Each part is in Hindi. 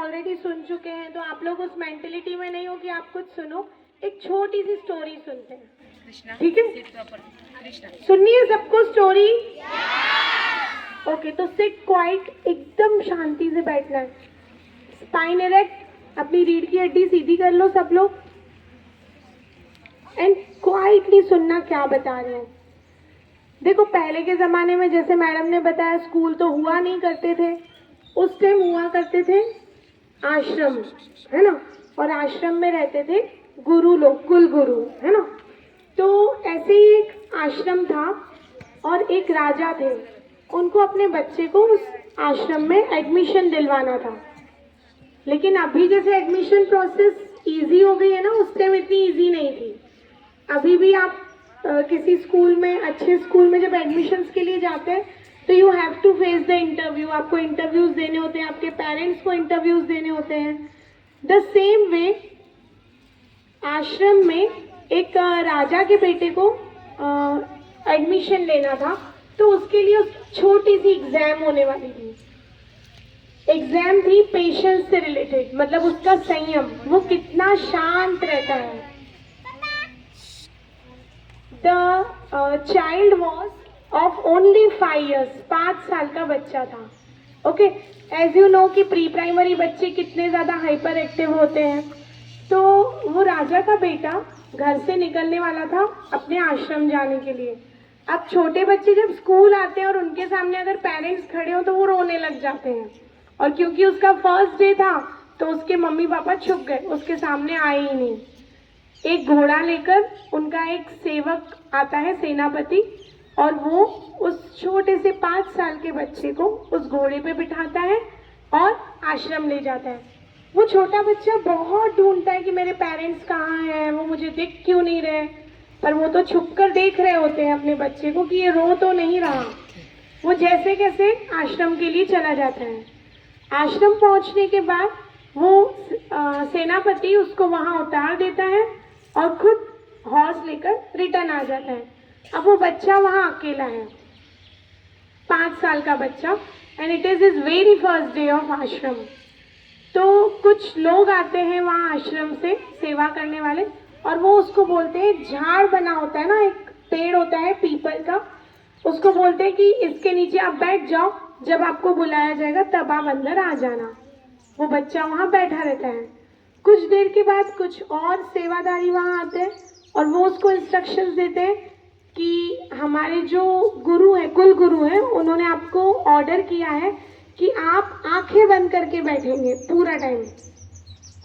ऑलरेडी सुन चुके हैं, तो आप लोग उस मेंटेलिटी में नहीं हो कि आप कुछ सुनो। एक छोटी सी स्टोरी सुनते हैं, ठीक है? सुननी है सबको स्टोरी? ओके, तो सिट क्वाइट, एकदम शांति से बैठना है, स्पाइन इरेक्ट, अपनी रीढ़ की हड्डी सीधी कर लो सब लोग, एंड क्वाइटली सुनना क्या बता रहे हैं। देखो, पहले के ज़माने में जैसे मैडम ने बताया, स्कूल तो हुआ नहीं करते थे, उस टाइम हुआ करते थे आश्रम, है ना? और आश्रम में रहते थे गुरु लोग, कुल गुरु, है ना? तो ऐसे ही एक आश्रम था और एक राजा थे, उनको अपने बच्चे को उस आश्रम में एडमिशन दिलवाना था। लेकिन अभी जैसे एडमिशन प्रोसेस इजी हो गई है ना, उस टाइम इतनी इजी नहीं थी। अभी भी आप किसी स्कूल में, अच्छे स्कूल में जब एडमिशन्स के लिए जाते हैं तो you have to face the interview, आपको इंटरव्यूज देने होते हैं, आपके पेरेंट्स को इंटरव्यूज देने होते हैं। द सेम वे आश्रम में एक राजा के बेटे को एडमिशन लेना था, तो उसके लिए छोटी सी एग्जाम होने वाली थी। एग्जाम थी पेशेंस से रिलेटेड, मतलब उसका संयम, वो कितना शांत रहता है। The child was of only 5 years, 5 साल का बच्चा था। ओके, एज यू नो कि प्री प्राइमरी बच्चे कितने ज़्यादा हाइपर एक्टिव होते हैं। तो वो राजा का बेटा घर से निकलने वाला था अपने आश्रम जाने के लिए। अब छोटे बच्चे जब स्कूल आते हैं और उनके सामने अगर पेरेंट्स खड़े हो तो वो रोने लग जाते हैं, और क्योंकि उसका फर्स्ट डे था तो उसके मम्मी पापा छुप गए, उसके सामने आए ही नहीं। एक घोड़ा लेकर उनका एक सेवक आता है, सेनापति, और वो उस छोटे से 5 साल के बच्चे को उस घोड़े पे बिठाता है और आश्रम ले जाता है। वो छोटा बच्चा बहुत ढूंढता है कि मेरे पेरेंट्स कहाँ हैं, वो मुझे दिख क्यों नहीं रहे, पर वो तो छुपकर देख रहे होते हैं अपने बच्चे को कि ये रो तो नहीं रहा। वो जैसे कैसे आश्रम के लिए चला जाता है। आश्रम पहुंचने के बाद वो सेनापति उसको वहां उतार देता है और खुद हॉर्स लेकर रिटर्न आ जाता है। अब वो बच्चा वहाँ अकेला है, 5 साल का बच्चा, and it is his very first day of आश्रम। तो कुछ लोग आते हैं वहाँ आश्रम से, सेवा करने वाले, और वो उसको बोलते हैं, झाड़ बना होता है ना, एक पेड़ होता है पीपल का, उसको बोलते हैं कि इसके नीचे आप बैठ जाओ, जब आपको बुलाया जाएगा तब आप अंदर आ जाना। वो बच्चा वहाँ बैठा रहता है। कुछ देर के बाद कुछ और सेवादारी वहाँ आते हैं और वो उसको इंस्ट्रक्शंस देते हैं कि हमारे जो गुरु हैं, कुल गुरु हैं, उन्होंने आपको ऑर्डर किया है कि आप आंखें बंद करके बैठेंगे पूरा टाइम,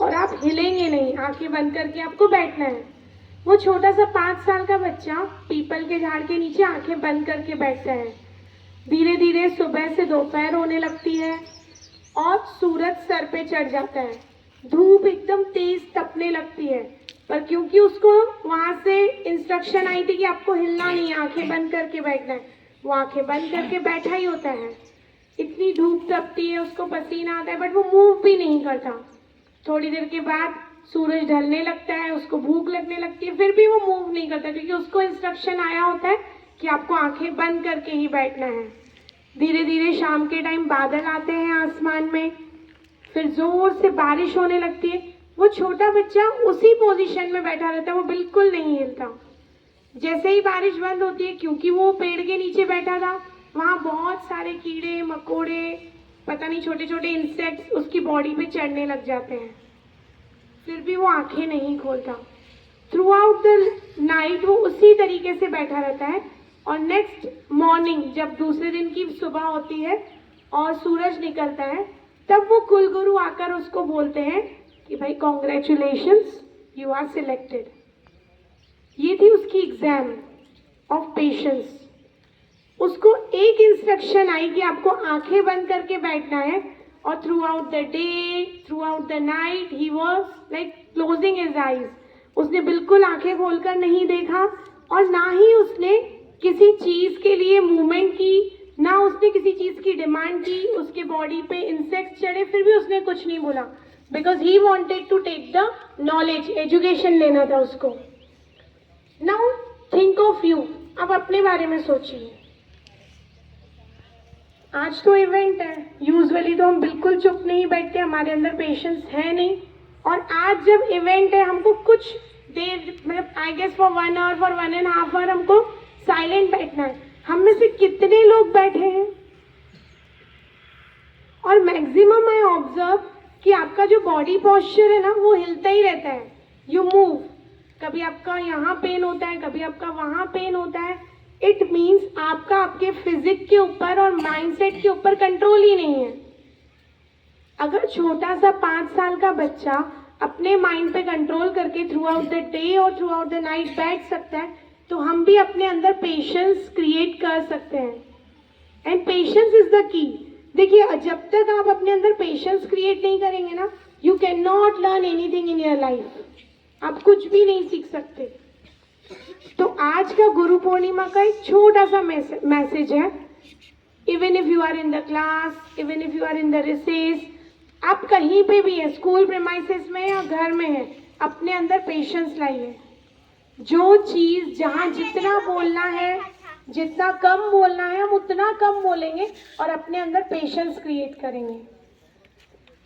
और आप हिलेंगे नहीं, आंखें बंद करके आपको बैठना है। वो छोटा सा 5 साल का बच्चा पीपल के झाड़ के नीचे आंखें बंद करके बैठता है। धीरे धीरे सुबह से दोपहर होने लगती है और सूरज सर पे चढ़ जाता है, धूप एकदम तेज तपने लगती है, पर क्योंकि उसको वहां से इंस्ट्रक्शन आई थी कि आपको हिलना नहीं है, आंखें बंद करके बैठना है, वो आंखें बंद करके बैठा ही होता है। इतनी धूप तपती है, उसको पसीना आता है, बट वो मूव भी नहीं करता। थोड़ी देर के बाद सूरज ढलने लगता है, उसको भूख लगने लगती है, फिर भी वो मूव नहीं करता, क्योंकि उसको इंस्ट्रक्शन आया होता है कि आपको आंखें बंद करके ही बैठना है। धीरे धीरे शाम के टाइम बादल आते हैं आसमान में, फिर जोर से बारिश होने लगती है। वो छोटा बच्चा उसी पोजीशन में बैठा रहता है, वो बिल्कुल नहीं हिलता। जैसे ही बारिश बंद होती है, क्योंकि वो पेड़ के नीचे बैठा था, वहाँ बहुत सारे कीड़े मकोड़े, पता नहीं छोटे छोटे इंसेक्ट्स उसकी बॉडी पे चढ़ने लग जाते हैं, फिर भी वो आंखें नहीं खोलता। थ्रू आउट द नाइट वो उसी तरीके से बैठा रहता है, और नेक्स्ट मॉर्निंग जब दूसरे दिन की सुबह होती है और सूरज निकलता है, तब वो कुलगुरु आकर उसको बोलते हैं कि भाई कॉन्ग्रेचुलेशंस, यू आर सिलेक्टेड। ये थी उसकी एग्जाम ऑफ पेशेंस। उसको एक इंस्ट्रक्शन आई कि आपको आंखें बंद करके बैठना है, और through out the day, through out the night he was like closing his eyes. उसने बिल्कुल आंखें खोलकर नहीं देखा, और ना ही उसने किसी चीज के लिए मूवमेंट की, ना उसने किसी चीज की डिमांड की। उसके बॉडी पे इंसेक्ट्स चढ़े, फिर भी उसने कुछ नहीं बोला, because he wanted to take the knowledge, education लेना था उसको। नाउ थिंक ऑफ यू, अब अपने बारे में सोचिए। आज तो इवेंट है, यूजुअली तो हम बिल्कुल चुप नहीं बैठते, हमारे अंदर पेशेंस है नहीं। और आज जब इवेंट है हमको कुछ देर, मतलब I guess for 1 hour, for 1.5 hour हमको साइलेंट बैठना है। हम में से कितने लोग बैठे हैं? और मैक्सिमम आई ऑब्जर्व कि आपका जो बॉडी पॉस्चर है ना वो हिलता ही रहता है। यू मूव, कभी आपका यहाँ पेन होता है, कभी आपका वहाँ पेन होता है। इट मीन्स आपका आपके फिजिक के ऊपर और माइंडसेट के ऊपर कंट्रोल ही नहीं है। अगर छोटा सा 5 साल का बच्चा अपने माइंड पे कंट्रोल करके थ्रू आउट द डे और थ्रू आउट द नाइट बैठ सकता है, तो हम भी अपने अंदर पेशेंस क्रिएट कर सकते हैं। And patience is the key. देखिए, जब तक आप अपने अंदर पेशेंस क्रिएट नहीं करेंगे ना, you can not learn anything in your life. आप कुछ भी नहीं सीख सकते। तो आज का गुरु पूर्णिमा का एक छोटा सा मैसेज है। Even if you are in the class, even if you are in the recess, आप कहीं पे भी है, स्कूल प्रेमाइसेस में या घर में है, अपने अंदर पेशेंस लाइए। जो चीज़ जहाँ जितना बोलना है, जितना कम बोलना है, हम उतना कम बोलेंगे और अपने अंदर पेशेंस क्रिएट करेंगे।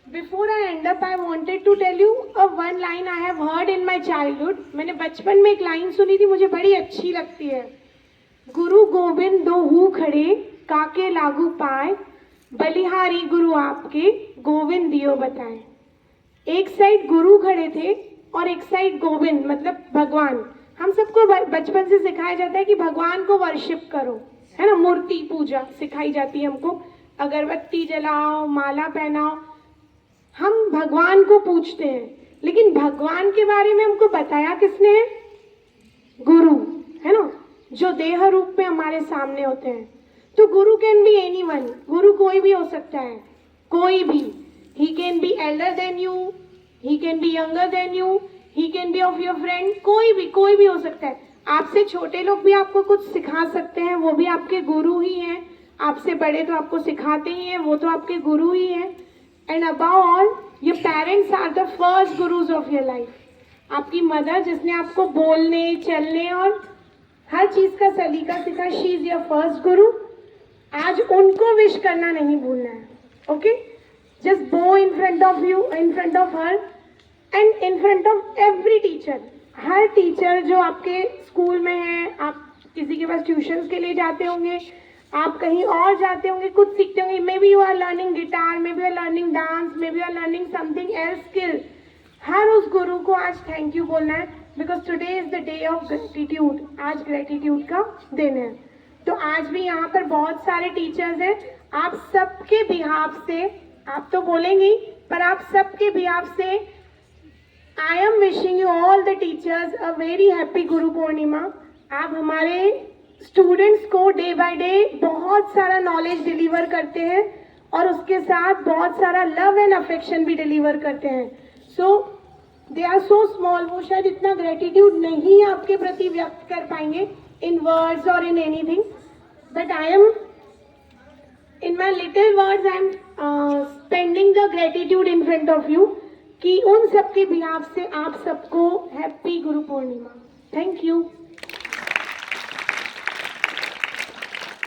Before I end up, I wanted to tell you one line I have heard in my childhood. मैंने बचपन में एक लाइन सुनी थी, मुझे बड़ी अच्छी लगती है। गुरु गोविंद दो हूँ खड़े, काके लागू पाए, बलिहारी गुरु आपके, गोविंद दियो बताए। एक साइड गुरु खड़े थे और एक साइड गोविंद, मतलब भगवान। हम सबको बचपन से सिखाया जाता है कि भगवान को वर्शिप करो, है ना, मूर्ति पूजा सिखाई जाती है हमको। अगरबत्ती जलाओ, माला पहनाओ, हम भगवान को पूजते हैं। लेकिन भगवान के बारे में हमको बताया किसने है? गुरु, है ना, जो देह रूप में हमारे सामने होते हैं। तो गुरु कैन बी एनीवन, गुरु कोई भी हो सकता है, कोई भी। He can be elder than you, he can be younger than you, he can be of your friend, कोई भी हो सकता है। आपसे छोटे लोग भी आपको कुछ सिखा सकते हैं, वो भी आपके गुरु ही हैं। आपसे बड़े तो आपको सिखाते ही हैं, वो तो आपके गुरु ही हैं। And above all, your parents are the first gurus of your life. आपकी मदर, जिसने आपको बोलने, चलने और हर चीज़ का सलीका सिखा, शी इज योर फर्स्ट गुरु। आज उनको विश करना नहीं भूलना है, ओके? जस्ट बो in front of you, in front of her and in front of every teacher. Her teacher जो आपके स्कूल में है, आप किसी के पास ट्यूशन्स के लिए जाते होंगे, आप कहीं और जाते होंगे, कुछ सीखते होंगे। Maybe you are learning guitar, maybe you are learning dance, maybe you are learning something else skill. हर उस गुरु को आज थैंक यू बोलना है, because today is the day of gratitude. आज ग्रेटिट्यूड का दिन है। तो आज भी यहाँ पर बहुत सारे टीचर्स हैं। आप सबके बिहाफ से, आप तो बोलेंगे, पर आप सबके बिहाफ से I am wishing you all the teachers a very happy Guru Purnima. आप हमारे स्टूडेंट्स को डे बाय डे बहुत सारा नॉलेज डिलीवर करते हैं और उसके साथ बहुत सारा लव एंड अफेक्शन भी डिलीवर करते हैं। सो दे आर सो स्मॉल, वो शायद इतना ग्रेटिट्यूड नहीं आपके प्रति व्यक्त कर पाएंगे in words or in anything, but I am, in my little words, I am spending the gratitude in front of you कि उन सबके बिहाफ से आप सबको happy Guru Purnima. Thank you.